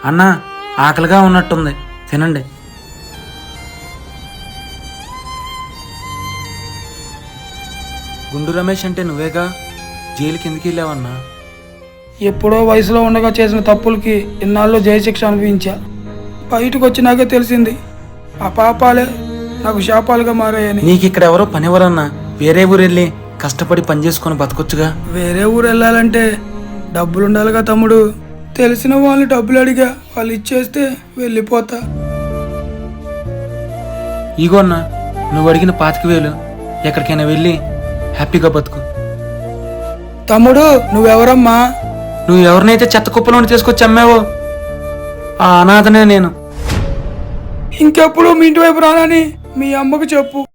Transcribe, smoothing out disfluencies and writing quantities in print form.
అన్నా, ఆకలిగా ఉన్నట్టుంది, తినండి. గుండు రమేష్ అంటే నువ్వేగా? జైలుకి ఎందుకు వెళ్ళావన్నా? ఎప్పుడో వయసులో ఉండగా చేసిన తప్పులకి ఇన్నాళ్ళు జైలు శిక్ష అనుభవించా. బయటకు వచ్చినాకే తెలిసింది ఆ పాపాలే నాకు శాపాలుగా మారాయని. నీకు ఇక్కడ ఎవరో పనివ్వరన్నా, వేరే ఊరు వెళ్ళి కష్టపడి పని చేసుకొని బతకొచ్చుగా. వేరే ఊరు వెళ్ళాలంటే డబ్బులు ఉండాలిగా తమ్ముడు. తెలిసిన వాళ్ళు డబ్బులు అడిగా, వాళ్ళు ఇచ్చేస్తే వెళ్ళిపోతా. ఇగో అన్నా, నువ్వు అడిగిన 25,000 ఎక్కడికైనా వెళ్ళి హ్యాపీగా బతుకు. తమ్ముడు నువ్వెవరమ్మా? నువ్వు ఎవరినైతే చెత్త కుప్పలో తీసుకొచ్చి అమ్మావో ఆ అనాథనే నేను. ఇంకెప్పుడు మీ ఇంటి వైపు రానని మీ అమ్మకు చెప్పు.